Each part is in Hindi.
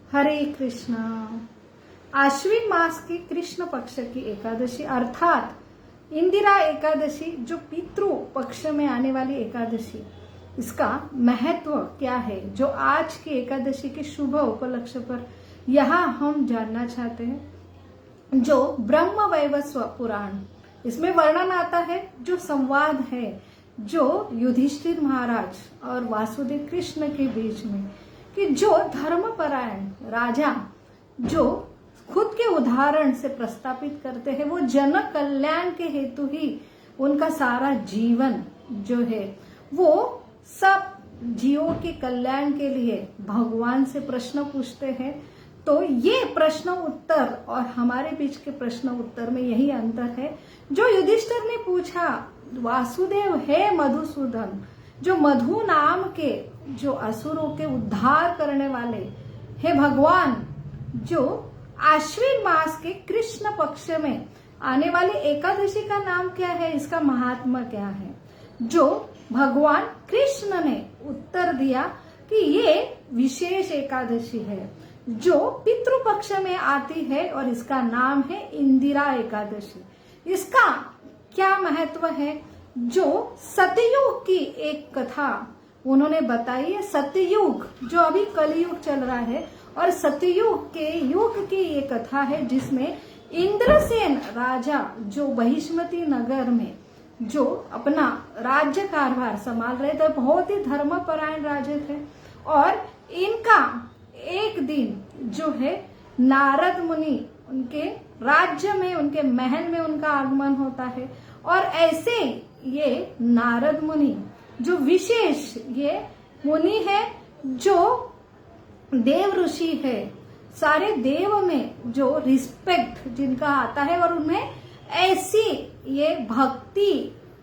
हरे कृष्णा। आश्विन मास की कृष्ण पक्ष की एकादशी अर्थात इंदिरा एकादशी, जो पितृ पक्ष में आने वाली एकादशी, इसका महत्व क्या है, जो आज की एकादशी के शुभ उपलक्ष्य पर यहाँ हम जानना चाहते हैं। जो ब्रह्म वैवस्व पुराण, इसमें वर्णन आता है, जो संवाद है जो युधिष्ठिर महाराज और वासुदेव कृष्ण के बीच में, कि जो धर्मपरायण राजा जो खुद के उदाहरण से प्रस्तापित करते हैं, वो जन कल्याण के हेतु ही उनका सारा जीवन जो है वो सब जीवों के कल्याण के लिए भगवान से प्रश्न पूछते हैं। तो ये प्रश्न उत्तर और हमारे बीच के प्रश्न उत्तर में यही अंतर है। जो युधिष्ठिर ने पूछा, वासुदेव है मधुसूदन, जो मधु नाम के जो असुरों के उद्धार करने वाले हे भगवान, जो आश्विन मास के कृष्ण पक्ष में आने वाली एकादशी का नाम क्या है, इसका महात्मा क्या है। जो भगवान कृष्ण ने उत्तर दिया कि ये विशेष एकादशी है जो पितृपक्ष में आती है और इसका नाम है इंदिरा एकादशी। इसका क्या महत्व है, जो सतयुग की एक कथा उन्होंने बताई है। सतयुग जो अभी कलयुग चल रहा है और सतयुग के युग की ये कथा है, जिसमें इंद्रसेन राजा जो बहिष्मती नगर में जो अपना राज्य कारभार संभाल रहे थे, बहुत ही धर्मपरायण राजे थे। और इनका एक दिन जो है नारद मुनि उनके राज्य में, उनके महल में उनका आगमन होता है। और ऐसे ये नारद मुनि जो विशेष ये मुनि है, जो देव ऋषि है, सारे देव में जो रिस्पेक्ट जिनका आता है, और उनमें ऐसी ये भक्ति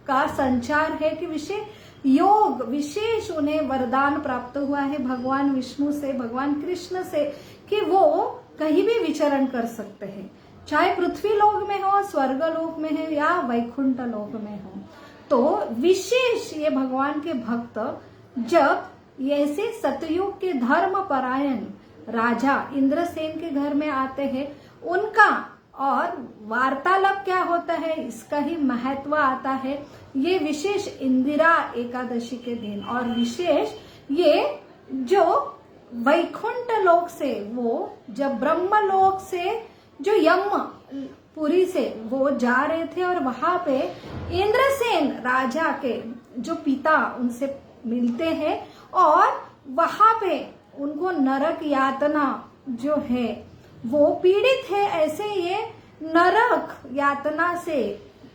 का संचार है कि योग विशेष उन्हें वरदान प्राप्त हुआ है भगवान विष्णु से, भगवान कृष्ण से, कि वो कहीं भी विचरण कर सकते हैं, चाहे पृथ्वी लोक में हो, स्वर्ग लोक में है या वैकुंठ लोक में हो। तो विशेष ये भगवान के भक्त जब ऐसे सतयुग के धर्म परायण राजा इंद्रसेन के घर में आते हैं, उनका और वार्तालाप क्या होता है, इसका ही महत्व आता है ये विशेष इंदिरा एकादशी के दिन। और विशेष ये जो वैकुंठ लोक से, वो जब ब्रह्म लोक से जो यमपुरी से वो जा रहे थे, और वहां पे इंद्रसेन राजा के जो पिता उनसे मिलते हैं, और वहां पे उनको नरक यातना जो है वो पीड़ित है। ऐसे ये नरक यातना से,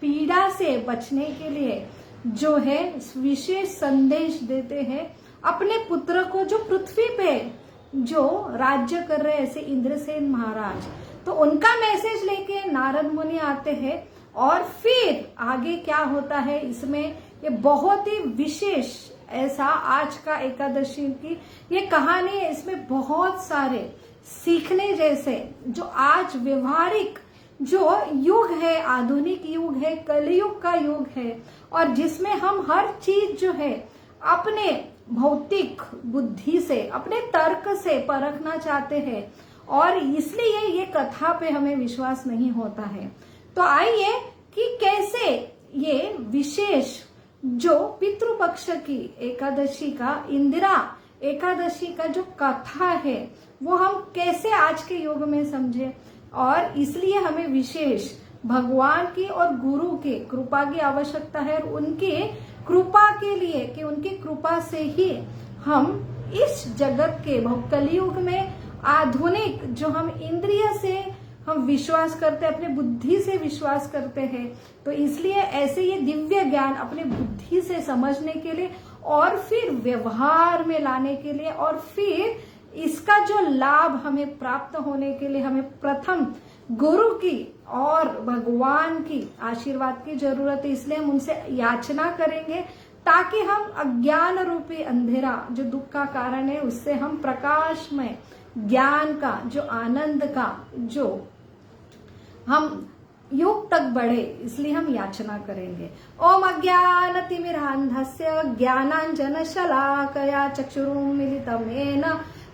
पीड़ा से बचने के लिए जो है विशेष संदेश देते हैं अपने पुत्र को, जो पृथ्वी पे जो राज्य कर रहे ऐसे इंद्रसेन महाराज। तो उनका मैसेज लेके नारद मुनि आते हैं। और फिर आगे क्या होता है, इसमें ये बहुत ही विशेष ऐसा आज का एकादशी की ये कहानी है। इसमें बहुत सारे सीखने जैसे, जो आज व्यवहारिक जो युग है, आधुनिक युग है, कलयुग का युग है, और जिसमें हम हर चीज जो है अपने भौतिक बुद्धि से, अपने तर्क से परखना चाहते हैं, और इसलिए ये कथा पे हमें विश्वास नहीं होता है। तो आइए कि कैसे ये विशेष जो पितृपक्ष की एकादशी का, इंदिरा एकादशी का जो कथा है, वो हम कैसे आज के युग में समझे। और इसलिए हमें विशेष भगवान की और गुरु की कृपा की आवश्यकता है, और उनकी कृपा के लिए, कि उनकी कृपा से ही हम इस जगत के कलयुग में आधुनिक जो हम इंद्रिय से हम विश्वास करते हैं, अपने बुद्धि से विश्वास करते हैं, तो इसलिए ऐसे ये दिव्य ज्ञान अपने बुद्धि से समझने के लिए और फिर व्यवहार में लाने के लिए, और फिर इसका जो लाभ हमें प्राप्त होने के लिए हमें प्रथम गुरु की और भगवान की आशीर्वाद की जरूरत है। इसलिए हम उनसे याचना करेंगे, ताकि हम अज्ञान रूपी अंधेरा जो दुख का कारण है, उससे हम प्रकाश में ज्ञान का, जो आनंद का, जो हम युग तक बढ़े, इसलिए हम याचना करेंगे। ओम अज्ञानतिमिरान्धस्य ज्ञानांजन शलाकया चक्षुरुन्मीलितं येन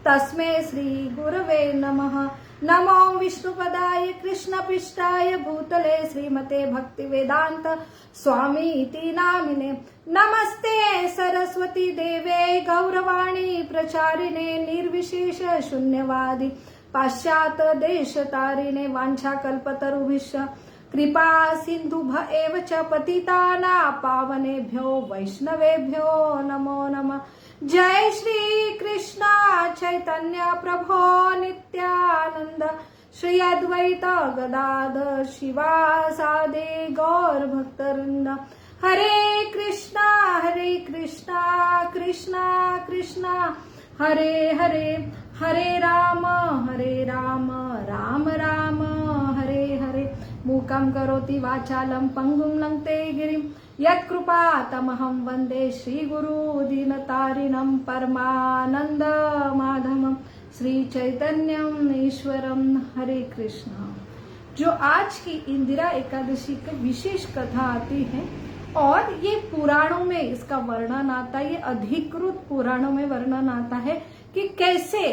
तस्मै श्री गुरवे नमः। नमो विष्णुपदाय कृष्णपृष्ठाय भूतले श्रीमते भक्तिवेदांत स्वामी इति नामिने। नमस्ते सरस्वती देवे गौरवाणी प्रचारिणे निर्विशेष शून्यवादी पाश्चात देश तारिणे। वाञ्छाकल्पतरुभ्यश्च कृपा सिन्धुभ एव च पतितानां पावनेभ्यो वैष्णवेभ्यो नमो नमः। जय श्री कृष्ण चैतन्य प्रभो नित्यानंद श्री अद्वैत गदाधर शिवासादि गौर भक्तवृंद। हरे कृष्णा कृष्णा कृष्णा हरे हरे, हरे राम राम राम हरे हरे। मूकं करोति वाचालं पंगुं लंघते गिरिं यत्कृपातमहं वन्दे श्रीगुरु दीनतारिणं परमानंद माधवं श्री चैतन्यम ईश्वरम। हरे कृष्णा। जो आज की इंदिरा एकादशी की विशेष कथा आती है और ये पुराणों में इसका वर्णन आता है, ये अधिकृत पुराणों में वर्णन आता है कि कैसे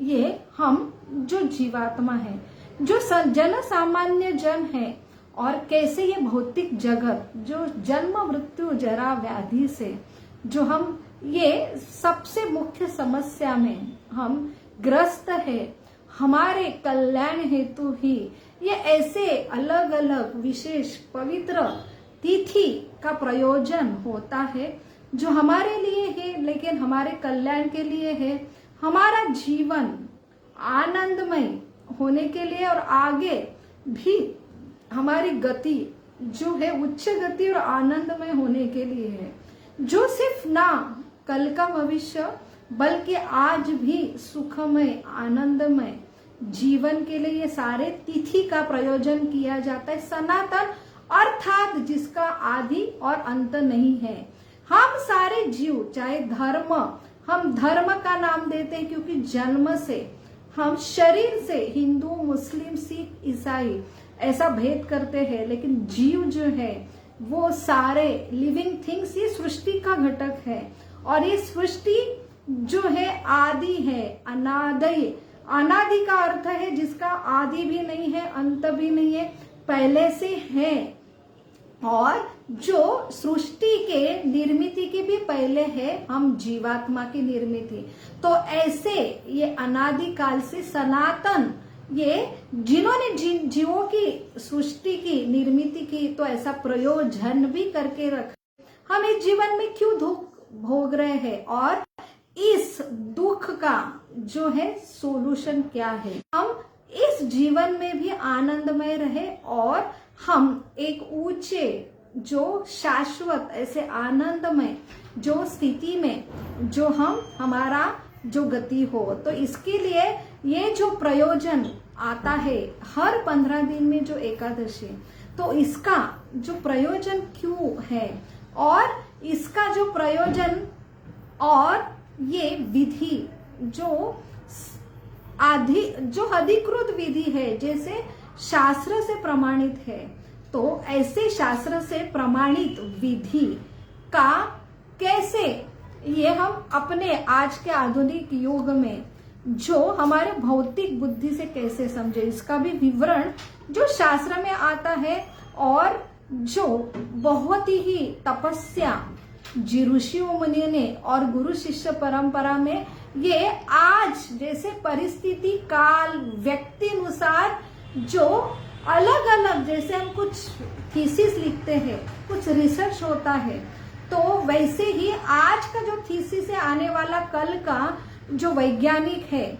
ये हम जो जीवात्मा है, जो जन सामान्य जन है, और कैसे ये भौतिक जगत जो जन्म मृत्यु जरा व्याधि से जो हम ये सबसे मुख्य समस्या में हम ग्रस्त है, हमारे कल्याण हेतु ही ये ऐसे अलग अलग विशेष पवित्र तिथि का प्रयोजन होता है जो हमारे लिए है, लेकिन हमारे कल्याण के लिए है, हमारा जीवन आनंदमय होने के लिए और आगे भी हमारी गति जो है उच्च गति और आनंदमय होने के लिए है, जो सिर्फ ना कल का भविष्य बल्कि आज भी सुखमय आनंदमय जीवन के लिए ये सारे तिथि का प्रयोजन किया जाता है। सनातन अर्थात जिसका आदि और अंत नहीं है। हम सारे जीव चाहे धर्म, हम धर्म का नाम देते हैं क्योंकि जन्म से हम शरीर से हिंदू मुस्लिम सिख ईसाई ऐसा भेद करते हैं, लेकिन जीव जो है वो सारे लिविंग थिंग्स ये सृष्टि का घटक है। और ये सृष्टि जो है आदि है, अनादि। अनादि का अर्थ है जिसका आदि भी नहीं है अंत भी नहीं है, पहले से है, और जो सृष्टि के निर्मित की भी पहले है, हम जीवात्मा की निर्मित। तो ऐसे ये अनादि काल से सनातन ये जिन्होंने जीवों की सृष्टि की निर्मित की, तो ऐसा प्रयोजन भी करके रखा। हम इस जीवन में क्यों दुख भोग रहे हैं और इस दुख का जो है सोल्यूशन क्या है। हम इस जीवन में भी आनंदमय रहे और हम एक ऊंचे जो शाश्वत ऐसे आनंदमय जो स्थिति में जो हम हमारा जो गति हो, तो इसके लिए ये जो प्रयोजन आता है हर 15 दिन में जो एकादशी, तो इसका जो प्रयोजन क्यों है और इसका जो प्रयोजन और ये विधि जो अधिकृत विधि है, जैसे शास्त्र से प्रमाणित है, तो ऐसे शास्त्र से प्रमाणित विधि का कैसे ये हम अपने आज के आधुनिक युग में जो हमारे भौतिक बुद्धि से कैसे समझे, इसका भी विवरण जो शास्त्र में आता है। और जो बहुत ही तपस्या ऋषियों मुनियों ने और गुरु शिष्य परंपरा में ये आज जैसे परिस्थिति काल व्यक्ति अनुसार जो अलग अलग, जैसे हम कुछ थीसिस लिखते हैं, कुछ रिसर्च होता है, तो वैसे ही आज का जो थीसिस है आने वाला कल का जो वैज्ञानिक है,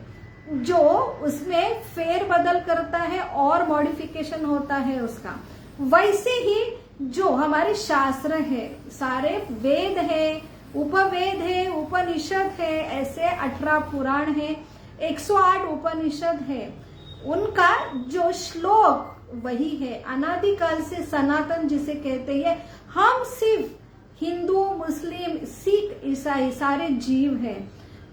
जो उसमें फेर बदल करता है और मॉडिफिकेशन होता है उसका, वैसे ही जो हमारे शास्त्र है, सारे वेद है, उपवेद है, उपनिषद है, ऐसे 18 पुराण है, 108 उपनिषद है, उनका जो श्लोक वही है। अनादिकाल से सनातन जिसे कहते हैं, हम सिर्फ हिंदू मुस्लिम सिख ईसाई सारे जीव हैं,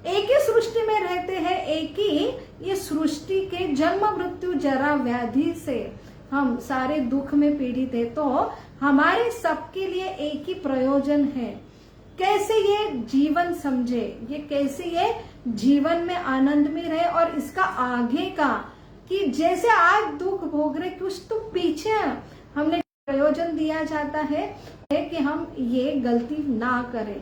एक ही सृष्टि में रहते हैं, एक ही ये सृष्टि के जन्म मृत्यु जरा व्याधि से हम सारे दुख में पीड़ित है। तो हमारे सबके लिए एक ही प्रयोजन है कैसे ये जीवन समझे, ये कैसे ये जीवन में आनंद में रहे, और इसका आगे का कि जैसे आज दुख भोग रहे कुछ तो पीछे हमने प्रयोजन दिया जाता है कि हम ये गलती ना करें।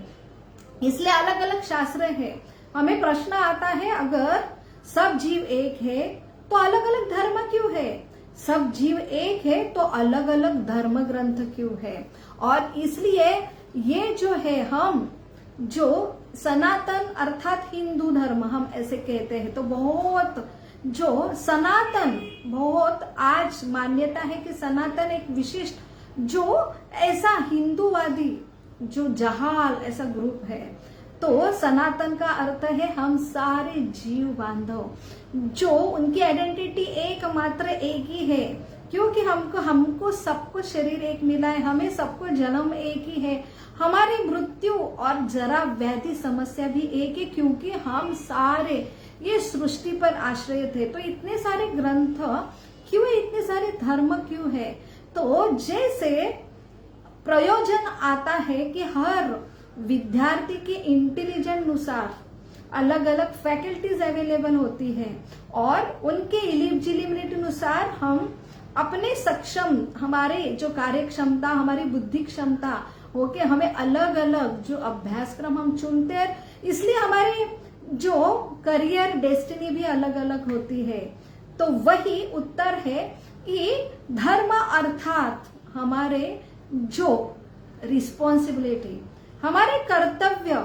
इसलिए अलग अलग शास्त्र है। हमें प्रश्न आता है, अगर सब जीव एक है तो अलग अलग धर्म क्यों है? सब जीव एक है तो अलग अलग धर्म ग्रंथ क्यों है? और इसलिए ये जो है, हम जो सनातन अर्थात हिंदू धर्म हम ऐसे कहते हैं, तो बहुत जो सनातन, बहुत आज मान्यता है कि सनातन एक विशिष्ट जो ऐसा हिंदूवादी जो जहाल ऐसा ग्रुप है। तो सनातन का अर्थ है हम सारे जीव बांधव, जो उनकी आइडेंटिटी एकमात्र एक ही है, क्योंकि हमको सबको शरीर एक मिला है, हमें सबको जन्म एक ही है, हमारी मृत्यु और जरा व्याधि समस्या भी एक है, क्योंकि हम सारे ये सृष्टि पर आश्रय थे। तो इतने सारे ग्रंथ क्यों है, इतने सारे धर्म क्यों है? तो जैसे प्रयोजन आता है कि हर विद्यार्थी के इंटेलिजेंट अनुसार अलग अलग फैकल्टीज अवेलेबल होती है, और उनके एलिजिबिलिटी अनुसार हम अपने सक्षम, हमारे जो कार्य क्षमता, हमारी बुद्धि क्षमता होके हमें अलग अलग जो अभ्यासक्रम हम चुनते हैं, इसलिए हमारी जो करियर डेस्टिनी भी अलग अलग होती है। तो वही उत्तर है कि धर्म अर्थात हमारे जो रिस्पॉन्सिबिलिटी, हमारे कर्तव्य,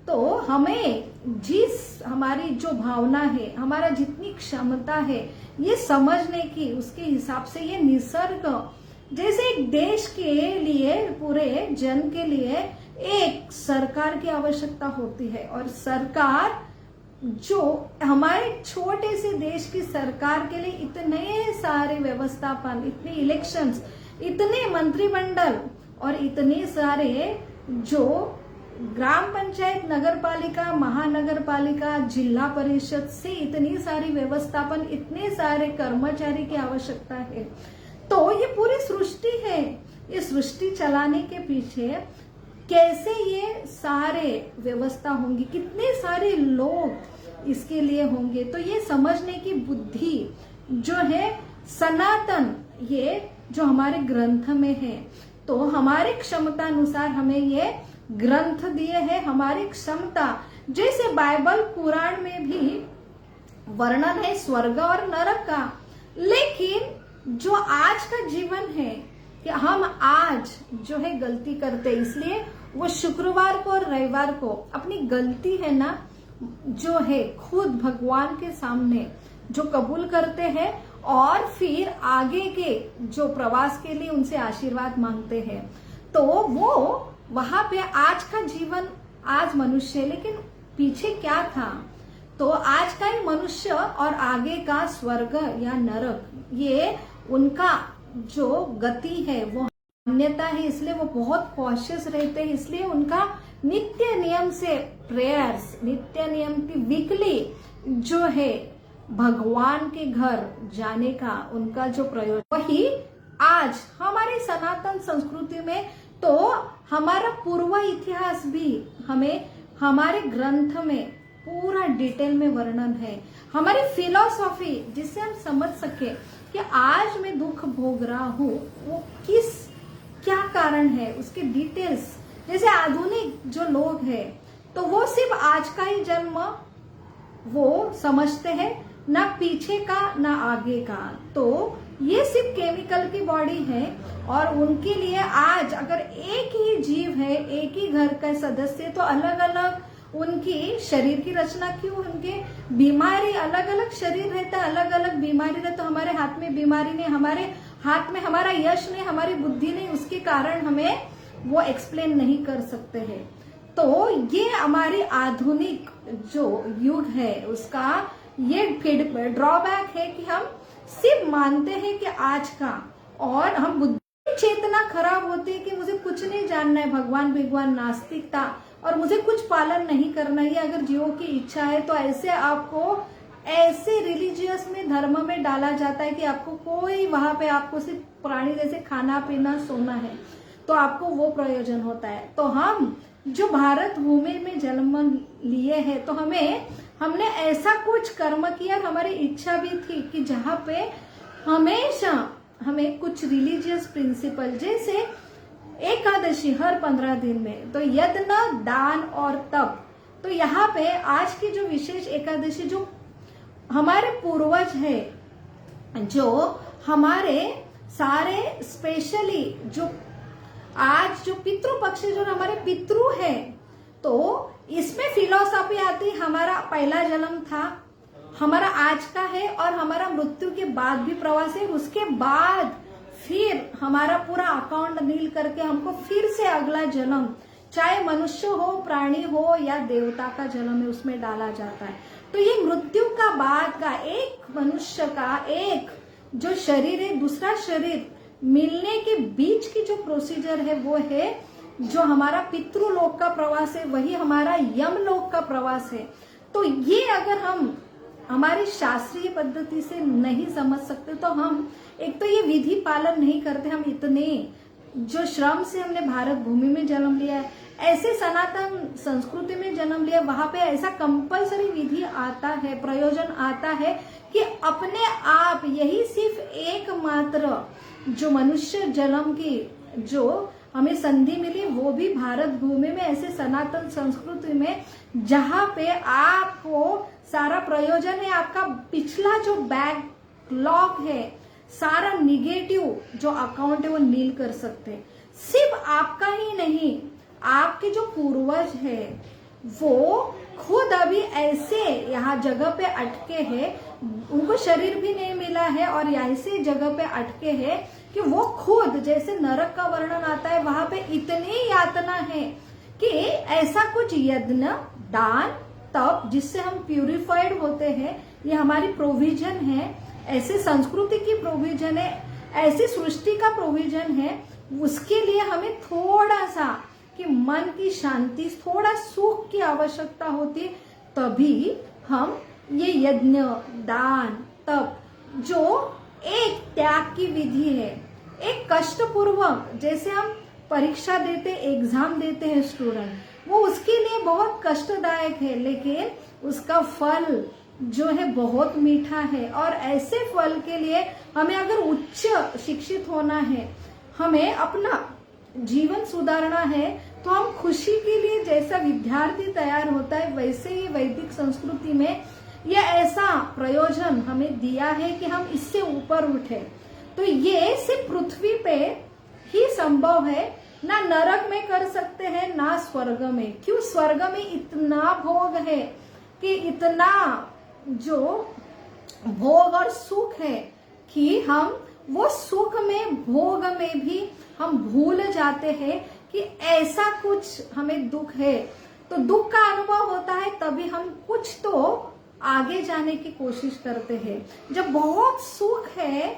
तो हमें जिस हमारी जो भावना है, हमारा जितनी क्षमता है ये समझने की, उसके हिसाब से ये निसर्ग, जैसे एक देश के लिए, पूरे जन के लिए एक सरकार की आवश्यकता होती है, और सरकार जो हमारे छोटे से देश की सरकार के लिए इतने सारे व्यवस्थापन, इतने इलेक्शंस, इतने मंत्रिमंडल और इतने सारे जो ग्राम पंचायत, नगर पालिका, महानगर पालिका, जिला परिषद से इतनी सारी व्यवस्थापन, इतने सारे कर्मचारी की आवश्यकता है। तो ये पूरी सृष्टि है, ये सृष्टि चलाने के पीछे कैसे ये सारे व्यवस्था होंगी, कितने सारे लोग इसके लिए होंगे, तो ये समझने की बुद्धि जो है सनातन, ये जो हमारे ग्रंथ में है, तो हमारे क्षमता अनुसार हमें ये ग्रंथ दिए हैं, हमारी क्षमता, जैसे बाइबल पुराण में भी वर्णन है स्वर्ग और नरक का, लेकिन जो आज का जीवन है कि हम आज जो है गलती करते, इसलिए वो शुक्रवार को और रविवार को अपनी गलती है ना जो है खुद भगवान के सामने जो कबूल करते हैं, और फिर आगे के जो प्रवास के लिए उनसे आशीर्वाद मांगते हैं। तो वो वहां पे आज का जीवन, आज मनुष्य, लेकिन पीछे क्या था, तो आज का ही मनुष्य और आगे का स्वर्ग या नरक, ये उनका जो गति है, वो मान्यता है, इसलिए वो बहुत कॉशियस रहते हैं, इसलिए उनका नित्य नियम से प्रेयर्स, नित्य नियम की वीकली जो है भगवान के घर जाने का उनका जो प्रयोग, वही आज हमारी सनातन संस्कृति में, तो हमारा पूर्व इतिहास भी हमें हमारे ग्रंथ में पूरा डिटेल में वर्णन है, हमारी फिलॉसफी, जिससे हम समझ सके कि आज मैं दुख भोग रहा हूँ वो क्या कारण है, उसके डिटेल्स। जैसे आधुनिक जो लोग हैं तो वो सिर्फ आज का ही जन्म वो समझते हैं, ना पीछे का ना आगे का, तो ये सिर्फ केमिकल की बॉडी है, और उनके लिए आज अगर एक ही जीव है, एक ही घर का सदस्य, तो अलग अलग उनकी शरीर की रचना क्यों, उनके बीमारी अलग अलग शरीर रहता है, अलग अलग बीमारी रहता, तो हमारे हाथ में बीमारी नहीं, हमारे हाथ में हमारा यश नहीं, हमारी बुद्धि नहीं, उसके कारण हमें वो एक्सप्लेन नहीं कर सकते हैं। तो ये हमारी आधुनिक जो युग है उसका ये ड्रॉबैक है कि हम सिर्फ मानते हैं कि आज का, और हम बुद्धि चेतना खराब होती है कि मुझे कुछ नहीं जानना है, भगवान नास्तिकता, और मुझे कुछ पालन नहीं करना है, अगर जीवों की इच्छा है, तो ऐसे आपको ऐसे रिलीजियस में, धर्म में डाला जाता है कि आपको कोई वहां पे आपको सिर्फ प्राणी जैसे खाना पीना सोना है, तो आपको वो प्रयोजन होता है। तो हम जो भारत भूमि में जन्म लिए हैं, तो हमने ऐसा कुछ कर्म किया, हमारी इच्छा भी थी कि जहाँ पे हमेशा हमें कुछ रिलीजियस प्रिंसिपल, जैसे एकादशी हर 15 दिन में, तो यज्ञ, दान और तप। तो यहाँ पे आज की जो विशेष एकादशी, जो हमारे पूर्वज है, जो हमारे सारे स्पेशली जो आज जो पितृ पक्ष, जो हमारे पितृ है, तो इसमें फिलॉसफी आती, हमारा पहला जन्म था, हमारा आज का है, और हमारा मृत्यु के बाद भी प्रवास है, उसके बाद फिर हमारा पूरा अकाउंट नील करके हमको फिर से अगला जन्म, चाहे मनुष्य हो, प्राणी हो या देवता का जन्म है, उसमें डाला जाता है। तो ये मृत्यु का बाद का एक मनुष्य का एक जो शरीर है, दूसरा शरीर मिलने के बीच की जो प्रोसीजर है, वो है जो हमारा पितृलोक का प्रवास है, वही हमारा यमलोक का प्रवास है। तो ये अगर हम हमारी शास्त्रीय पद्धति से नहीं समझ सकते, तो हम एक तो ये विधि पालन नहीं करते, हम इतने जो श्रम से हमने भारत भूमि में जन्म लिया है, ऐसे सनातन संस्कृति में जन्म लिया, वहां पे ऐसा कंपलसरी विधि आता है, प्रयोजन आता है कि अपने आप यही सिर्फ एकमात्र जो मनुष्य जन्म की जो हमें संधि मिली, वो भी भारत भूमि में, ऐसे सनातन संस्कृति में, जहां पे आपको सारा प्रयोजन है, आपका पिछला जो बैकलॉग है, सारा निगेटिव जो अकाउंट है, वो नील कर सकते हैं। सिर्फ आपका ही नहीं, आपके जो पूर्वज है, वो खुद अभी ऐसे यहाँ जगह पे अटके हैं, उनको शरीर भी नहीं मिला है, और ऐसे जगह पे अटके हैं कि वो खुद, जैसे नरक का वर्णन आता है, वहां पे इतनी यातना है कि ऐसा कुछ यज्ञ, दान, तप, जिससे हम प्यूरिफाइड होते हैं, ये हमारी प्रोविजन है, ऐसे संस्कृति की प्रोविजन है, ऐसी सृष्टि का प्रोविजन है। उसके लिए हमें थोड़ा सा कि मन की शांति, थोड़ा सुख की आवश्यकता होती है, तभी हम ये यज्ञ, दान, तप, जो एक त्याग की विधि है, एक कष्टपूर्वक, जैसे हम परीक्षा देते, एग्जाम देते हैं स्टूडेंट, वो उसके लिए बहुत कष्टदायक है, लेकिन उसका फल जो है बहुत मीठा है। और ऐसे फल के लिए हमें अगर उच्च शिक्षित होना है, हमें अपना जीवन सुधारना है, तो हम खुशी के लिए जैसा विद्यार्थी तैयार होता है, वैसे ही वैदिक संस्कृति में यह ऐसा प्रयोजन हमें दिया है कि हम इससे ऊपर उठे। तो ये सिर्फ पृथ्वी पे ही संभव है, ना नरक में कर सकते हैं, ना स्वर्ग में। क्यों? स्वर्ग में इतना भोग है कि इतना जो भोग और सुख है कि हम वो सुख में, भोग में भी हम भूल जाते हैं कि ऐसा कुछ हमें दुख है। तो दुख का अनुभव होता है, तभी हम कुछ तो आगे जाने की कोशिश करते हैं। जब बहुत सुख है,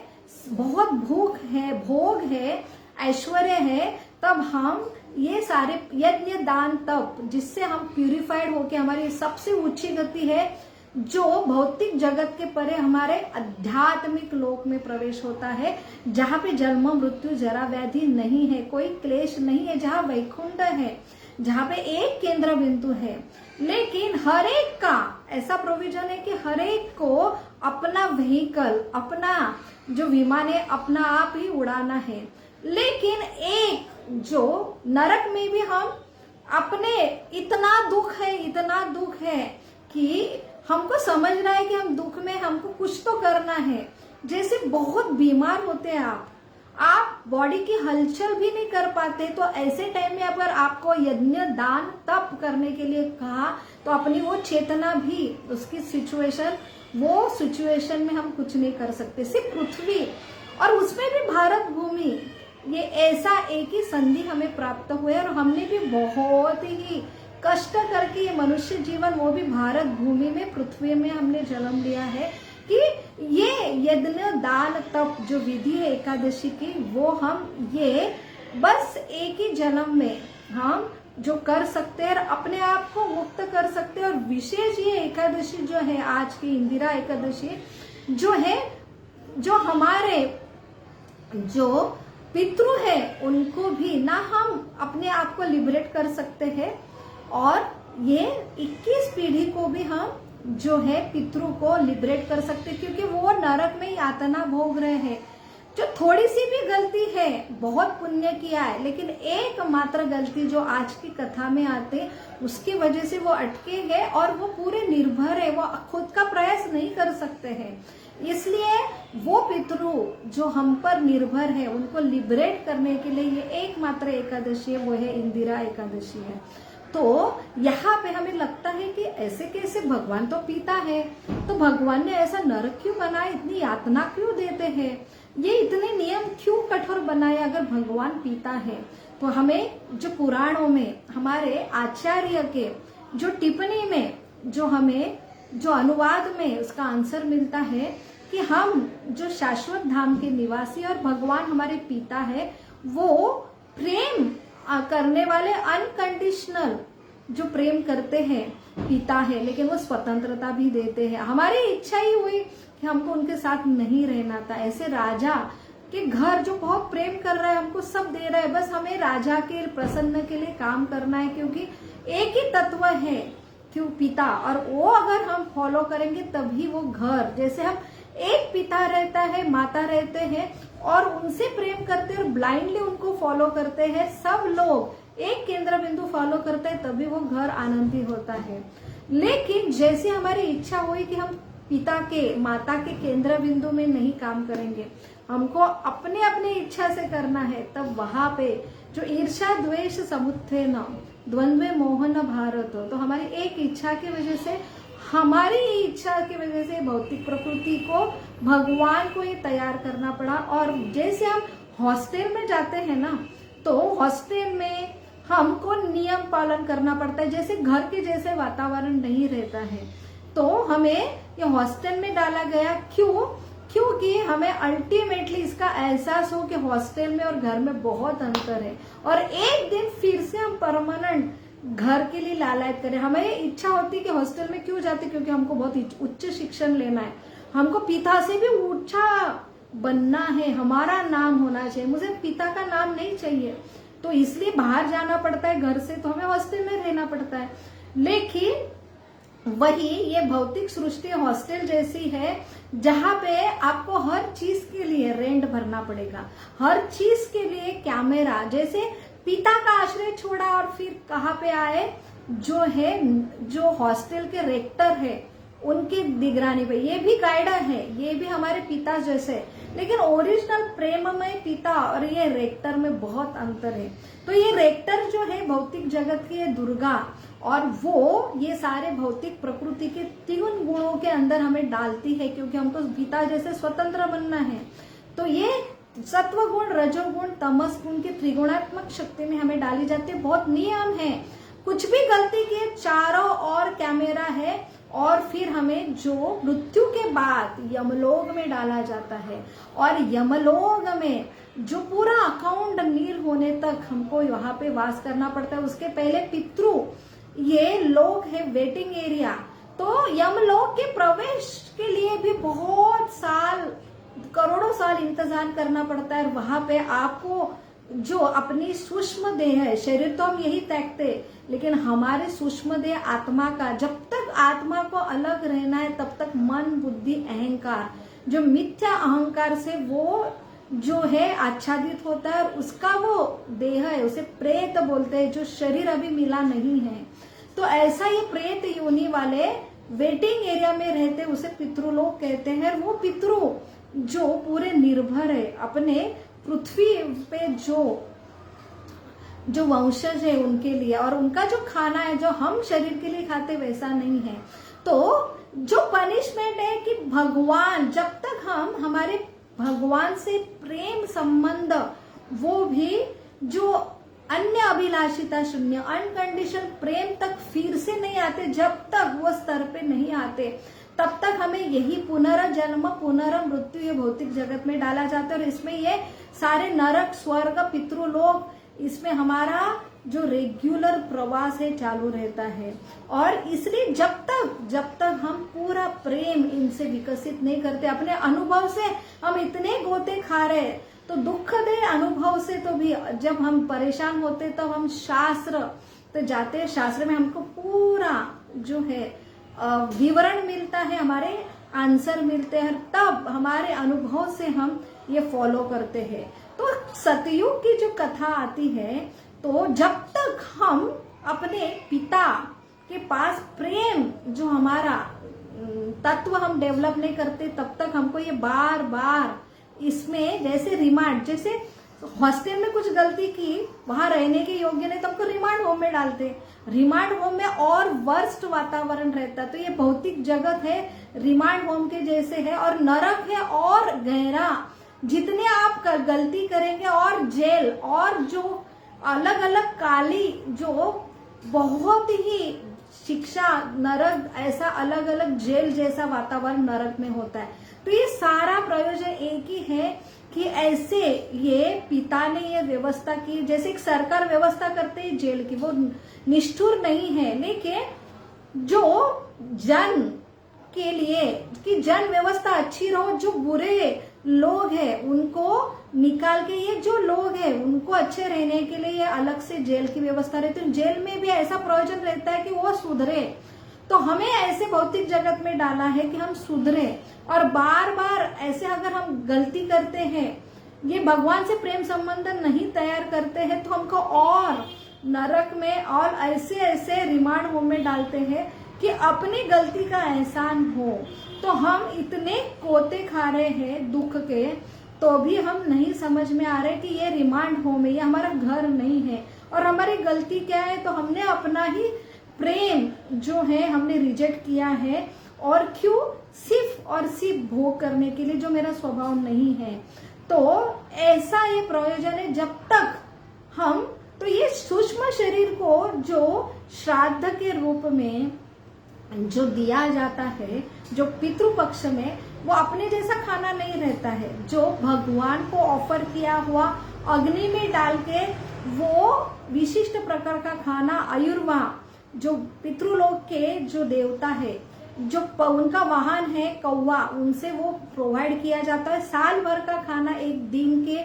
बहुत भूख है, भोग है, ऐश्वर्य है, तब हम ये सारे यज्ञ, दान, तप, जिससे हम प्यूरिफाइड होके हमारी सबसे ऊंची गति है, जो भौतिक जगत के परे हमारे आध्यात्मिक लोक में प्रवेश होता है, जहाँ पे जन्म, मृत्यु, जरा, व्याधि नहीं है, कोई क्लेश नहीं है, जहाँ वैकुंठ है, जहाँ पे एक केंद्र बिंदु है। लेकिन हर एक का ऐसा प्रोविजन है कि हर एक को अपना व्हीकल, अपना जो विमान है, अपना आप ही उड़ाना है। लेकिन एक जो नरक में भी हम अपने, इतना दुख है कि हमको समझना है कि हम दुख में, हमको कुछ तो करना है। जैसे बहुत बीमार होते हैं आप बॉडी की हलचल भी नहीं कर पाते, तो ऐसे टाइम में अगर आपको यज्ञ, दान, तप करने के लिए कहा, तो अपनी वो चेतना भी, उसकी सिचुएशन, वो सिचुएशन में हम कुछ नहीं कर सकते। सिर्फ पृथ्वी, और उसमें भी भारत भूमि, ये ऐसा एक ही संधि हमें प्राप्त हुआ है, और हमने भी बहुत ही कष्ट करके ये मनुष्य जीवन, वो भी भारत भूमि में, पृथ्वी में हमने जन्म लिया है कि ये यज्ञ, दान, तप जो विधि है एकादशी की, वो हम ये बस एक ही जन्म में हम जो कर सकते हैं, अपने आप को मुक्त कर सकते हैं। और विशेष ये एकादशी जो है आज की इंदिरा एकादशी जो है, जो हमारे जो पितृ है, उनको भी ना हम अपने आप को लिबरेट कर सकते हैं, और ये 21 पीढ़ी को भी हम जो है पितरों को लिबरेट कर सकते, क्योंकि वो नरक में यातना भोग रहे हैं। जो थोड़ी सी भी गलती है, बहुत पुण्य किया है, लेकिन एकमात्र गलती जो आज की कथा में आते उसकी वजह से वो अटके हैं और वो पूरे निर्भर है, वो खुद का प्रयास नहीं कर सकते हैं। इसलिए वो पितरु जो हम पर निर्भर है उनको लिबरेट करने के लिए ये एकमात्र एकादशी है, वो है इंदिरा एकादशी है। तो यहाँ पे हमें लगता है कि ऐसे कैसे, भगवान तो पिता है, तो भगवान ने ऐसा नरक क्यों बनाया, इतनी यातना क्यों देते हैं, ये इतने नियम क्यों कठोर बनाए अगर भगवान पिता है। तो हमें जो पुराणों में हमारे आचार्य के जो टिप्पणी में जो हमें जो अनुवाद में उसका आंसर मिलता है कि हम जो शाश्वत धाम के निवासी और भगवान हमारे पिता है, वो प्रेम करने वाले अनकंडीशनल जो प्रेम करते हैं पिता है, लेकिन वो स्वतंत्रता भी देते हैं। हमारी इच्छा ही हुई कि हमको उनके साथ नहीं रहना था। ऐसे राजा के घर जो बहुत प्रेम कर रहा है, हमको सब दे रहा है, बस हमें राजा के प्रसन्न के लिए काम करना है, क्योंकि एक ही तत्व है क्यों पिता, और वो अगर हम फॉलो करेंगे तभी वो घर, जैसे हम एक पिता रहता है, माता रहते हैं और उनसे प्रेम करते हैं और ब्लाइंडली उनको फॉलो करते हैं, सब लोग एक केंद्र बिंदु फॉलो करते हैं, तभी वो घर आनंदी होता है। लेकिन जैसे हमारी इच्छा हुई कि हम पिता के माता के केंद्र बिंदु में नहीं काम करेंगे, हमको अपने अपने इच्छा से करना है, तब वहां पे जो ईर्ष्या द्वेष समुत्थेन द्वंद्वे मोहन भारत हो, तो हमारी एक इच्छा की वजह से, हमारी इच्छा की वजह से भौतिक प्रकृति को भगवान को ही तैयार करना पड़ा। और जैसे हम हॉस्टल में जाते हैं ना, तो हॉस्टल में हमको नियम पालन करना पड़ता है, जैसे घर के जैसे वातावरण नहीं रहता है, तो हमें ये हॉस्टल में डाला गया। क्योंकि हमें अल्टीमेटली इसका एहसास हो कि हॉस्टल में और घर में बहुत अंतर है, और एक दिन फिर से हम परमानेंट घर के लिए लालायत करें। हमें इच्छा होती है कि हॉस्टल में क्यों जाते, क्योंकि हमको बहुत उच्च शिक्षण लेना है, हमको पिता से भी ऊंचा बनना है, हमारा नाम होना चाहिए, मुझे पिता का नाम नहीं चाहिए, तो इसलिए बाहर जाना पड़ता है घर से, तो हमें हॉस्टल में रहना पड़ता है। लेकिन वही ये भौतिक सृष्टि हॉस्टल जैसी है, जहां पे आपको हर चीज के लिए रेंट भरना पड़ेगा, हर चीज के लिए कैमरा, जैसे पिता का आश्रय छोड़ा और फिर कहाँ पे आए, जो हॉस्टल के रेक्टर है उनकी निगरानी पे, ये भी गाइडर है, ये भी हमारे पिता जैसे, लेकिन ओरिजिनल प्रेममय पिता और ये रेक्टर में बहुत अंतर है। तो ये रेक्टर जो है भौतिक जगत की है दुर्गा, और वो ये सारे भौतिक प्रकृति के 3 गुणों के अंदर हमें डालती है, क्योंकि हमको पिता जैसे स्वतंत्र बनना है। तो ये सत्व गुण, रजोगुण, तमस गुण की त्रिगुणात्मक शक्ति में हमें डाली जाती है। बहुत नियम है, कुछ भी गलती किए चारों और कैमरा है, और फिर हमें जो मृत्यु के बाद यमलोक में डाला जाता है, और यमलोक में जो पूरा अकाउंट नील होने तक हमको वहां पे वास करना पड़ता है। उसके पहले पितृ, ये लोग है वेटिंग एरिया, तो यमलोक के प्रवेश के लिए भी बहुत साल, करोड़ों साल इंतजार करना पड़ता है। वहां पे आपको जो अपनी सूक्ष्म देह है, शरीर तो हम यही त्यागते, लेकिन हमारे सूक्ष्म देह आत्मा का, जब तक आत्मा को अलग रहना है तब तक मन, बुद्धि, अहंकार, जो मिथ्या अहंकार से वो जो है आच्छादित होता है, और उसका वो देह है, उसे प्रेत बोलते हैं, जो शरीर अभी मिला नहीं है। तो ऐसा ये प्रेत योनि वाले वेटिंग एरिया में रहते, उसे पितृलोक कहते हैं। वो पितृ जो पूरे निर्भर है अपने पृथ्वी पे जो वंशज है उनके लिए, और उनका जो खाना है जो हम शरीर के लिए खाते वैसा नहीं है। तो जो पनिशमेंट है कि भगवान, जब तक हम हमारे भगवान से प्रेम संबंध, वो भी जो अन्य अभिलाषिता शून्य अनकंडीशन प्रेम तक फिर से नहीं आते, जब तक वो स्तर पे नहीं आते, तब तक हमें यही पुनर्जन्म पुनर्मृत्यु ये भौतिक जगत में डाला जाता है। और इसमें ये सारे नरक, स्वर्ग, पितृलोक, इसमें हमारा जो रेगुलर प्रवास है चालू रहता है। और इसलिए जब तक हम पूरा प्रेम इनसे विकसित नहीं करते, अपने अनुभव से हम इतने गोते खा रहे, तो दुख दे अनुभव से तो भी जब हम परेशान होते तब हम शास्त्र तो जाते हैं शास्त्र में हमको पूरा जो है विवरण मिलता है, हमारे आंसर मिलते हैं, तब हमारे अनुभव से हम ये फॉलो करते हैं। तो सतयुग की जो कथा आती है, तो जब तक हम अपने पिता के पास प्रेम जो हमारा तत्व हम डेवलप नहीं करते, तब तक हमको ये बार बार इसमें जैसे रिमांड, जैसे हॉस्टल में कुछ गलती की, वहां रहने के योग्य नहीं तो हमको रिमांड होम में डालते। रिमांड होम में और वर्स्ट वातावरण रहता, तो ये भौतिक जगत है रिमांड होम के जैसे है, और नरक है और गहरा। जितने आप गलती करेंगे और जेल, और जो अलग अलग काली जो बहुत ही शिक्षा, नरक, ऐसा अलग अलग जेल जैसा वातावरण नरक में होता है। तो ये सारा प्रयोजन एक ही है कि ऐसे ये पिता ने ये व्यवस्था की, जैसे एक सरकार व्यवस्था करते है जेल की, वो निष्ठुर नहीं है, लेकिन जो जन के लिए कि जन व्यवस्था अच्छी रहो, जो बुरे लोग हैं उनको निकाल के, ये जो लोग हैं उनको अच्छे रहने के लिए ये अलग से जेल की व्यवस्था रहती है। जेल में भी ऐसा प्रयोजन रहता है कि वो सुधरे, तो हमें ऐसे भौतिक जगत में डाला है कि हम सुधरे, और बार बार ऐसे अगर हम गलती करते हैं, ये भगवान से प्रेम संबंध नहीं तैयार करते हैं, तो हमको और नरक में और ऐसे ऐसे रिमांड होम में डालते हैं कि अपनी गलती का एहसान हो। तो हम इतने कोते खा रहे हैं दुख के, तो भी हम नहीं समझ में आ रहे कि ये रिमांड होम है, ये हमारा घर नहीं है। और हमारी गलती क्या है, तो हमने अपना ही प्रेम जो है हमने रिजेक्ट किया है, और क्यों, सिर्फ और सिर्फ भोग करने के लिए, जो मेरा स्वभाव नहीं है। तो ऐसा ये प्रयोजन है, जब तक हम, तो ये सूक्ष्म शरीर को जो श्राद्ध के रूप में जो दिया जाता है, जो पितृपक्ष में, वो अपने जैसा खाना नहीं रहता है, जो भगवान को ऑफर किया हुआ अग्नि में डाल के वो विशिष्ट प्रकार का खाना, आयुर्वा, जो पितृलोक के जो देवता है, जो उनका वाहन है कौवा, उनसे वो प्रोवाइड किया जाता है। साल भर का खाना एक दिन के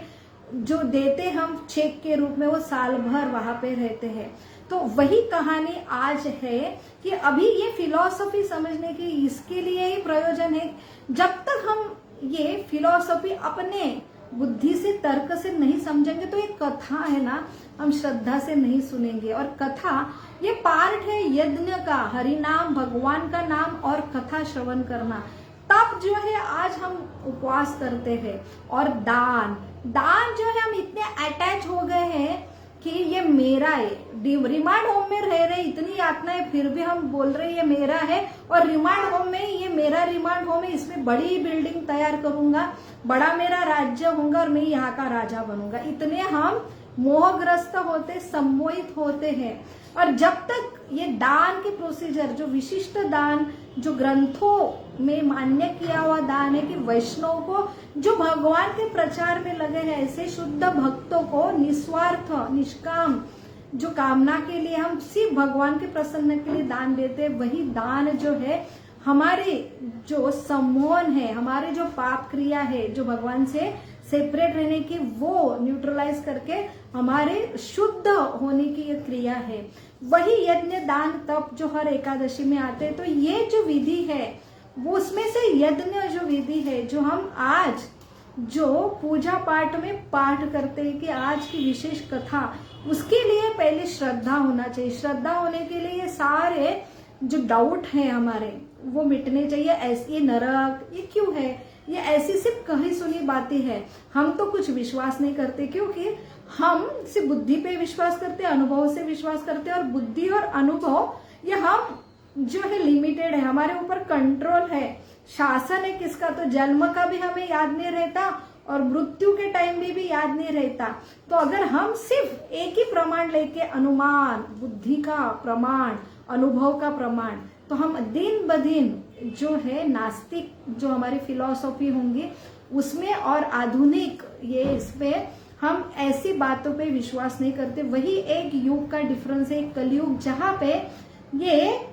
जो देते हम चेक के रूप में, वो साल भर वहां पे रहते हैं। तो वही कहानी आज है कि अभी ये फिलॉसफी समझने की इसके लिए ही प्रयोजन है। जब तक हम ये फिलॉसफी अपने बुद्धि से, तर्क से नहीं समझेंगे, तो ये कथा है ना, हम श्रद्धा से नहीं सुनेंगे। और कथा ये पार्ट है यज्ञ का, हरिनाम, भगवान का नाम और कथा श्रवण करना। तब जो है आज हम उपवास करते हैं। और दान जो है, हम इतने अटैच हो गए हैं कि ये मेरा है। रिमांड होम में रह रहे, इतनी यातना है, फिर भी हम बोल रहे ये मेरा है, और रिमांड होम में, ये मेरा रिमांड होम है, इसमें बड़ी बिल्डिंग तैयार करूंगा, बड़ा मेरा राज्य होगा और मैं यहाँ का राजा बनूंगा। इतने हम मोहग्रस्त होते, सम्मोहित होते हैं। और जब तक ये दान के प्रोसीजर, जो विशिष्ट दान, जो ग्रंथों में मान्य किया हुआ दान है कि वैष्णव को, जो भगवान के प्रचार में लगे हैं, ऐसे शुद्ध भक्तों को निस्वार्थ, निष्काम, जो कामना के लिए हम सिर्फ भगवान के प्रसन्न के लिए दान देते हैं, वही दान जो है हमारे जो सम्मोहन है, हमारे जो पाप क्रिया है, जो भगवान से सेपरेट रहने की, वो न्यूट्रलाइज करके हमारे शुद्ध होने की ये क्रिया है। वही यज्ञ, दान, तप जो हर एकादशी में आते हैं। तो ये जो विधि है, वो उसमें से यज्ञ जो विधि है, जो हम आज जो पूजा पाठ में पाठ करते हैं कि आज की विशेष कथा, उसके लिए पहले श्रद्धा होना चाहिए। श्रद्धा होने के लिए ये सारे जो डाउट है हमारे, वो मिटने चाहिए। ऐसे नरक ये क्यों है, ये ऐसी सिर्फ कही सुनी बातें है, हम तो कुछ विश्वास नहीं करते, क्योंकि हम सिर्फ बुद्धि पे विश्वास करते, अनुभव से विश्वास करते, और बुद्धि और अनुभव ये हम जो है लिमिटेड है, हमारे ऊपर कंट्रोल है, शासन है किसका, तो जन्म का भी हमें याद नहीं रहता और मृत्यु के टाइम भी याद नहीं रहता। तो अगर हम सिर्फ एक ही प्रमाण लेके, अनुमान, बुद्धि का प्रमाण, अनुभव का प्रमाण, तो हम दिन ब दिन जो है नास्तिक जो हमारी फिलॉसफी होंगी उसमें, और आधुनिक ये इसमें हम ऐसी बातों पे विश्वास नहीं करते। वही एक युग का डिफरेंस है, एक कलयुग, जहां पे ये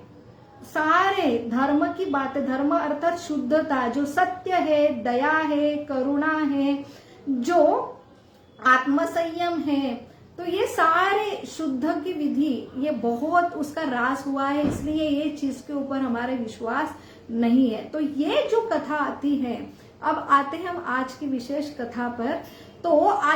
सारे धर्म की बातें, धर्म अर्थात शुद्धता, जो सत्य है, दया है, करुणा है, जो आत्मसंयम है, तो ये सारे शुद्ध की विधि ये बहुत उसका रास हुआ है, इसलिए ये चीज के ऊपर हमारे विश्वास नहीं है। तो ये जो कथा आती है, अब आते हैं हम आज की विशेष कथा पर। तो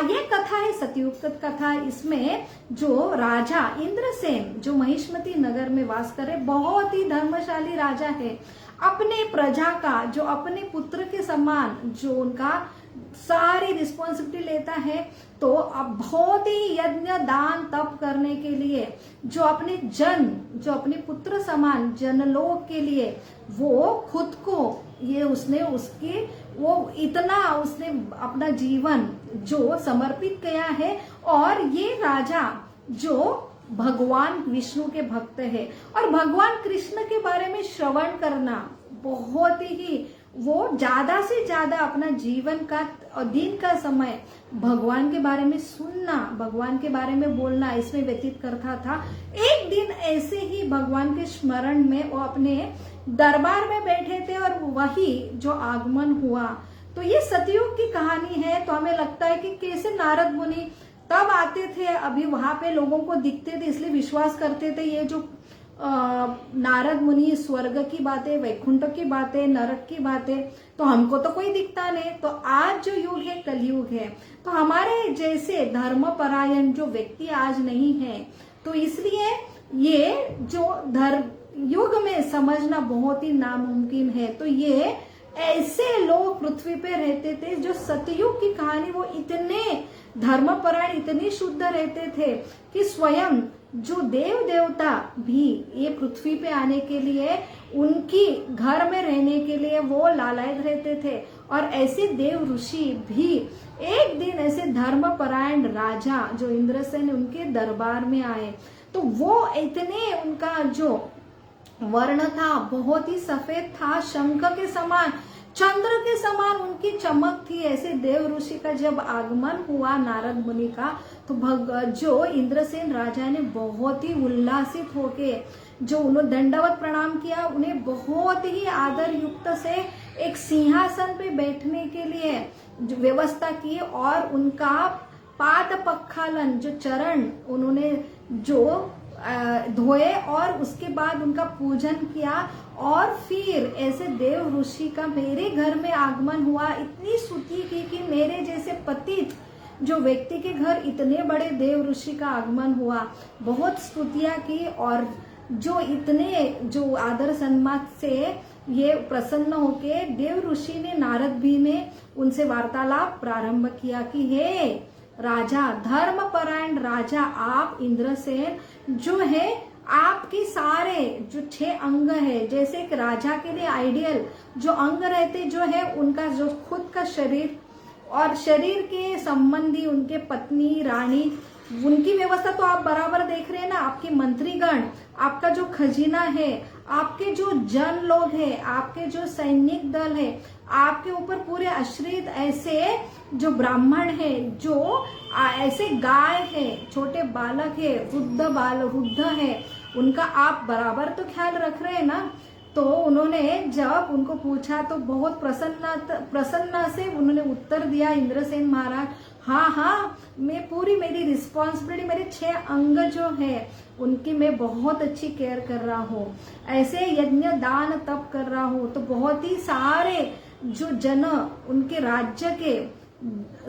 ये कथा है सतयुग कथा। इसमें जो राजा इंद्रसेन जो महिष्मती नगर में वास करे, बहुत ही धर्मशाली राजा है, अपने प्रजा का जो अपने पुत्र के समान जो उनका सारी रिस्पॉन्सिबिलिटी लेता है, तो अब बहुत ही यज्ञ दान तप करने के लिए जो अपने पुत्र समान जनलोक के लिए वो खुद को ये उसने अपना जीवन जो समर्पित किया है। और ये राजा जो भगवान विष्णु के भक्त है और भगवान कृष्ण के बारे में श्रवण करना बहुत ही, वो ज्यादा से ज्यादा अपना जीवन का और दिन का समय भगवान के बारे में सुनना, भगवान के बारे में बोलना, इसमें व्यतीत करता था। एक दिन ऐसे ही भगवान के स्मरण में वो अपने दरबार में बैठे थे और वही जो आगमन हुआ। तो ये सतयुग की कहानी है। तो हमें लगता है कि कैसे नारद मुनि तब आते थे, अभी वहां पे लोगों को दिखते थे इसलिए विश्वास करते थे ये जो नारद मुनि स्वर्ग की बातें, वैकुंठ की बातें, नरक की बातें, तो हमको तो कोई दिखता नहीं। तो आज जो युग है कलयुग है, तो हमारे जैसे धर्मपरायण जो व्यक्ति आज नहीं है, तो इसलिए ये जो धर्म युग में समझना बहुत ही नामुमकिन है। तो ये ऐसे लोग पृथ्वी पे रहते थे जो सतयुग की कहानी, वो इतने धर्मपरायण, इतने शुद्ध रहते थे कि स्वयं जो देव देवता भी ये पृथ्वी पे आने के लिए, उनकी घर में रहने के लिए वो लालायत रहते थे। और ऐसे देव ऋषि भी एक दिन ऐसे धर्मपरायण राजा जो इंद्रसेन उनके दरबार में आए, तो वो इतने, उनका जो वर्ण था बहुत ही सफेद था, शंख के समान, चंद्र के समान उनकी चमक थी। ऐसे देव ऋषि का जब आगमन हुआ नारद मुनि का, तो जो इंद्रसेन राजा ने बहुत ही उल्लासित होके जो उन्होंने दंडवत प्रणाम किया, उन्हें बहुत ही आदर युक्त से एक सिंहासन पे बैठने के लिए जो व्यवस्था की और उनका पाद पखालन जो चरण उन्होंने जो धोए और उसके बाद उनका पूजन किया। और फिर ऐसे देव ऋषि का मेरे घर में आगमन हुआ, इतनी स्तुति की कि मेरे जैसे पतित जो व्यक्ति के घर इतने बड़े देव ऋषि का आगमन हुआ, बहुत स्तुतियां की। और जो इतने जो आदर सम्मान से ये प्रसन्न होके देव ऋषि ने, नारद भी ने उनसे वार्तालाप प्रारंभ किया कि हे राजा, धर्मपरायण राजा, आप इंद्रसेन जो है, आपके सारे जो 6 अंग है, जैसे एक राजा के लिए आइडियल जो अंग रहते जो है, उनका जो खुद का शरीर और शरीर के संबंधी उनके पत्नी, रानी, उनकी व्यवस्था तो आप बराबर देख रहे हैं ना। आपके मंत्रीगण, आपका जो खजीना है, आपके जो जन लोग हैं, आपके जो सैनिक दल है, आपके ऊपर पूरे आश्रित ऐसे जो ब्राह्मण है, जो ऐसे गाय है, छोटे बालक है, वृद्ध है, उनका आप बराबर तो ख्याल रख रहे हैं ना। तो उन्होंने जब उनको पूछा तो बहुत प्रसन्नता से उन्होंने उत्तर दिया, इंद्रसेन महाराज, हाँ, मैं पूरी मेरी रिस्पॉन्सिबिलिटी, मेरे 6 अंग जो है उनकी मैं बहुत अच्छी केयर कर रहा हूँ, ऐसे यज्ञ दान तप कर रहा हूँ। तो बहुत ही सारे जो जन, उनके राज्य के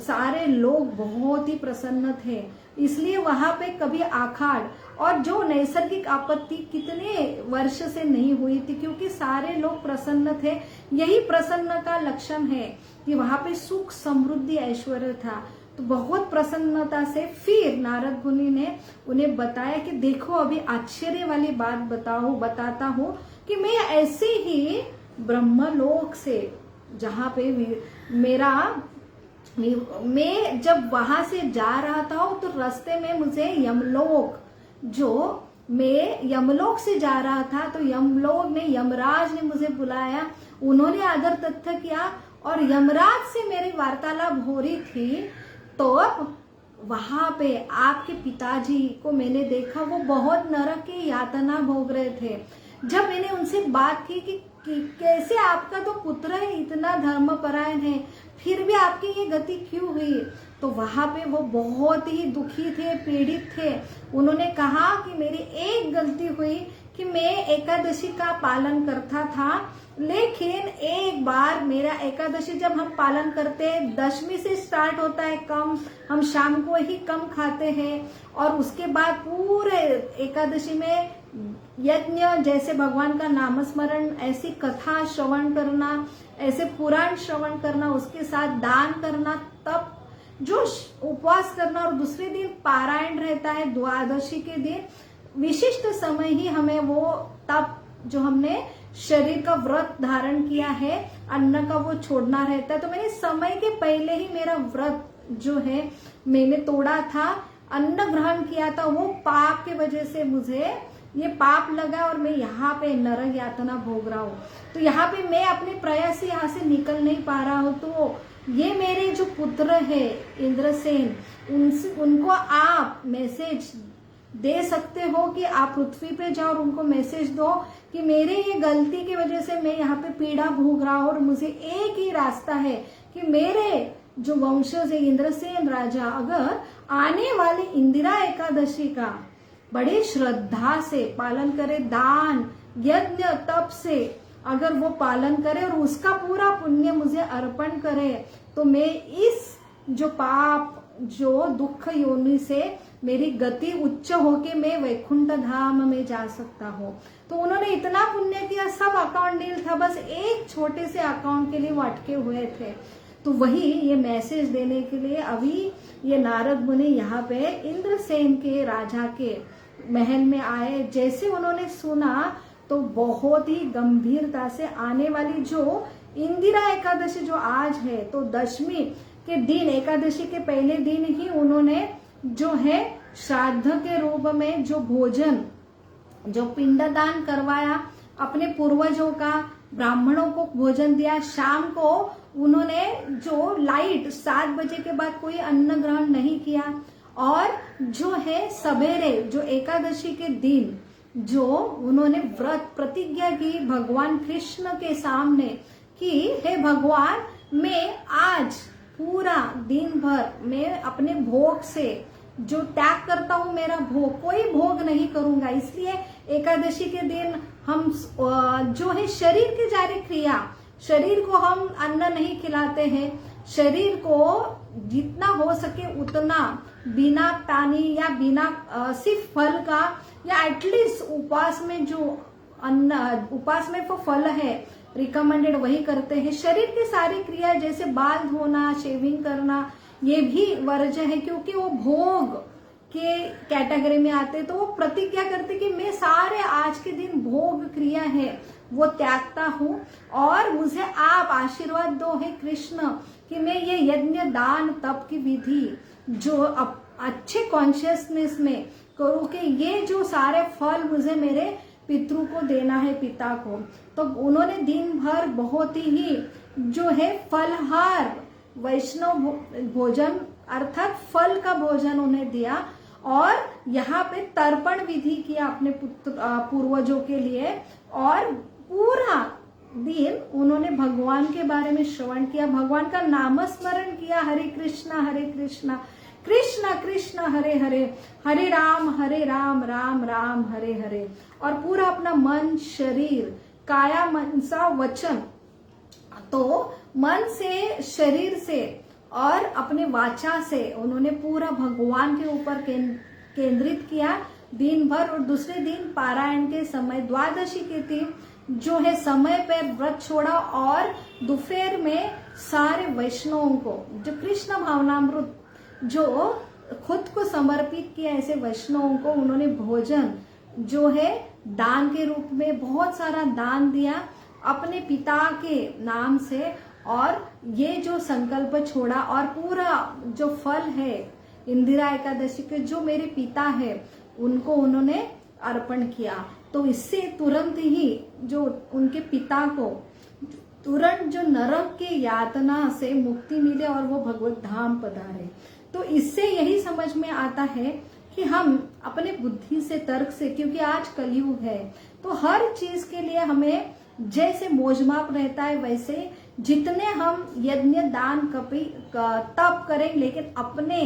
सारे लोग बहुत ही प्रसन्न थे, इसलिए वहां पे कभी आखाड़ और जो नैसर्गिक आपत्ति कितने वर्ष से नहीं हुई थी, क्योंकि सारे लोग प्रसन्न थे। यही प्रसन्न का लक्षण है कि वहां पे सुख, समृद्धि, ऐश्वर्य था। तो बहुत प्रसन्नता से फिर नारद मुनि ने उन्हें बताया कि देखो, अभी आश्चर्य वाली बात बताता हूँ कि मैं ऐसे ही ब्रह्मलोक से, जहाँ पे मैं जब वहां से जा रहा था तो रास्ते में मुझे यमलोक, जो मैं यमलोक से जा रहा था, तो यमलोक ने, यमराज ने मुझे बुलाया, उन्होंने आदर तथ्य किया और यमराज से मेरी वार्तालाप हो रही थी। तो वहां पे आपके पिताजी को मैंने देखा, वो बहुत नरक की यातना भोग रहे थे। जब मैंने उनसे बात की कि कैसे आपका तो पुत्र है, इतना धर्मपरायण है, फिर भी आपकी ये गति क्यों हुई, तो वहां पे वो बहुत ही दुखी थे, पीड़ित थे। उन्होंने कहा कि मेरी एक गलती हुई कि मैं एकादशी का पालन करता था, लेकिन एक बार मेरा एकादशी जब हम पालन करते हैं, दशमी से स्टार्ट होता है कम, हम शाम को ही कम खाते हैं, और उसके बाद पूरे एकादशी में यज्ञ, जैसे भगवान का नामस्मरण, ऐसी कथा श्रवण करना, ऐसे पुराण श्रवण करना, उसके साथ दान करना, तब जो उपवास करना, और दूसरे दिन पारायण रहता है द्वादशी के दिन, विशिष्ट समय ही हमें वो तब जो हमने शरीर का व्रत धारण किया है, अन्न का वो छोड़ना रहता है। तो मैंने समय के पहले ही मेरा व्रत जो है मैंने तोड़ा था, अन्न ग्रहण किया था, वो पाप की वजह से मुझे ये पाप लगा और मैं यहाँ पे नरक यातना भोग रहा हूँ। तो यहाँ पे मैं अपने प्रयास से यहाँ से निकल नहीं पा रहा हूँ। तो ये मेरे जो पुत्र है इंद्रसेन, उनको आप मैसेज दे सकते हो कि आप पृथ्वी पे जाओ और उनको मैसेज दो कि मेरे ये गलती की वजह से मैं यहाँ पे पीड़ा भोग रहा हूँ, और मुझे एक ही रास्ता है कि मेरे जो वंशज है इंद्रसेन राजा अगर आने वाली इंदिरा एकादशी का बड़ी श्रद्धा से पालन करे, दान यज्ञ तप से अगर वो पालन करे और उसका पूरा पुण्य मुझे अर्पण करे, तो मैं इस जो पाप, जो दुख योनि से मेरी गति उच्च होके मैं वैकुंठ धाम में जा सकता हूँ। तो उन्होंने इतना पुण्य किया, सब अकाउंट नील था, बस एक छोटे से अकाउंट के लिए वो अटके हुए थे। तो वही ये मैसेज देने के लिए अभी ये नारद मुनि यहाँ पे इंद्रसेन के राजा के महल में आए। जैसे उन्होंने सुना तो बहुत ही गंभीरता से आने वाली जो इंदिरा एकादशी जो आज है, तो दशमी के दिन, एकादशी के पहले दिन ही उन्होंने जो है श्राद्ध के रूप में जो भोजन, जो पिंडदान करवाया, अपने पूर्वजों का, ब्राह्मणों को भोजन दिया। शाम को उन्होंने जो लाइट 7 बजे के बाद कोई अन्न ग्रहण नहीं किया, और जो है सवेरे जो एकादशी के दिन जो उन्होंने व्रत प्रतिज्ञा की भगवान कृष्ण के सामने कि हे भगवान, मैं आज पूरा दिन भर मैं अपने भोग से जो त्याग करता हूँ, मेरा भोग कोई भोग नहीं करूंगा। इसलिए एकादशी के दिन हम जो है शरीर की जारी क्रिया, शरीर को हम अन्न नहीं खिलाते हैं, शरीर को जितना हो सके उतना बिना पानी या बिना सिर्फ फल का, या एटलीस्ट उपवास में जो अन्न, उपवास में वो फल है रिकमेंडेड वही करते हैं। शरीर की सारी क्रिया जैसे बाल धोना, शेविंग करना, ये भी वर्ज्य है, क्योंकि वो भोग के कैटेगरी में आते। तो वो प्रतिज्ञा करते कि मैं सारे आज के दिन भोग क्रिया है वो त्यागता हूँ, और मुझे आप आशीर्वाद दो हे कृष्ण कि मैं ये यज्ञ दान तप की विधि जो अच्छे कॉन्शियसनेस में करूँ कि ये जो सारे फल मुझे मेरे पितृ को देना है, पिता को। तो उन्होंने दिन भर बहुत ही जो है फलहार वैष्णव भोजन अर्थात फल का भोजन उन्हें दिया, और यहाँ पे तर्पण विधि किया अपने पूर्वजों के लिए, और पूरा दिन उन्होंने भगवान के बारे में श्रवण किया, भगवान का नामस्मरण किया, हरे कृष्णा कृष्ण कृष्ण हरे हरे, हरे राम राम राम हरे हरे, और पूरा अपना मन, शरीर, काया, मनसा, वचन, तो मन से, शरीर से और अपने वाचा से उन्होंने पूरा भगवान के ऊपर केंद्रित किया दिन भर। और दूसरे दिन पारायण के समय, द्वादशी के दिन जो है समय पर व्रत छोड़ा, और दोपहर में सारे वैष्णवों को, जो कृष्ण भावनामृत जो खुद को समर्पित किया, ऐसे वैष्णवों को उन्होंने भोजन जो है दान के रूप में बहुत सारा दान दिया अपने पिता के नाम से, और ये जो संकल्प छोड़ा, और पूरा जो फल है इंदिरा एकादशी के जो मेरे पिता है उनको उन्होंने अर्पण किया। तो इससे तुरंत ही जो उनके पिता को तुरंत जो नरक के यातना से मुक्ति मिले और वो भगवत धाम पधारे। तो इससे यही समझ में आता है कि हम अपने बुद्धि से, तर्क से, क्योंकि आज कलयुग है तो हर चीज के लिए हमें जैसे मोजमाप रहता है वैसे जितने हम यज्ञ दान तप करें, लेकिन अपने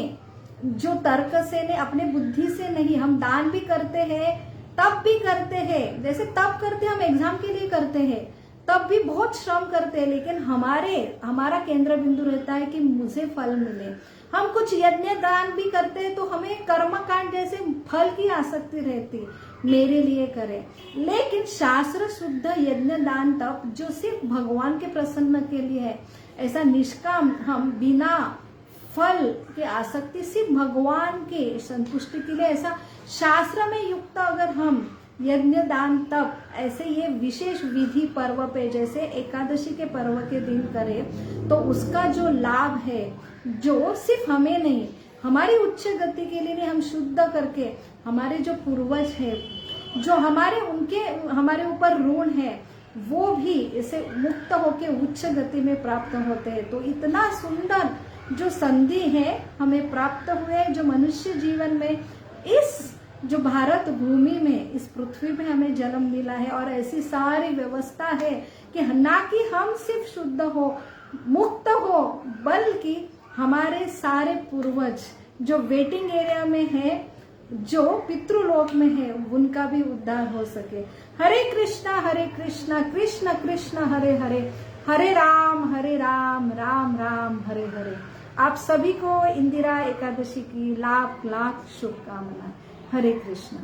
जो तर्क से नहीं, अपने बुद्धि से नहीं, हम दान भी करते हैं, तप भी करते हैं। जैसे तप करते हम एग्जाम के लिए करते हैं, तब भी बहुत श्रम करते हैं, लेकिन हमारा केंद्र बिंदु रहता है कि मुझे फल मिले। हम कुछ यज्ञ दान भी करते हैं तो हमें कर्मकांड जैसे फल की आसक्ति रहती, मेरे लिए करें। लेकिन शास्त्र शुद्ध यज्ञ दान तप जो सिर्फ भगवान के प्रसन्न के लिए है, ऐसा निष्काम, हम बिना फल के आसक्ति, सिर्फ भगवान के संतुष्टि के लिए, ऐसा शास्त्र में युक्त अगर हम यज्ञ दान तप ऐसे ये विशेष विधि पर्व पे, जैसे एकादशी के पर्व के दिन करें, तो उसका जो लाभ है, जो सिर्फ हमें नहीं, हमारी उच्च गति के लिए नहीं, हम शुद्ध करके हमारे जो पूर्वज है, जो हमारे ऊपर ऋण है, वो भी इसे मुक्त होके उच्च गति में प्राप्त होते हैं। तो इतना सुंदर जो संधि है हमें प्राप्त हुए, जो मनुष्य जीवन में, इस जो भारत भूमि में, इस पृथ्वी में हमें जन्म मिला है, और ऐसी सारी व्यवस्था है कि ना कि हम सिर्फ शुद्ध हो, मुक्त हो, बल्कि हमारे सारे पूर्वज जो वेटिंग एरिया में है, जो पितृलोक में है, उनका भी उद्धार हो सके। हरे कृष्णा कृष्ण कृष्ण हरे हरे, हरे राम राम राम हरे हरे। आप सभी को इंदिरा एकादशी की लाख लाख शुभकामनाएं। हरे कृष्णा।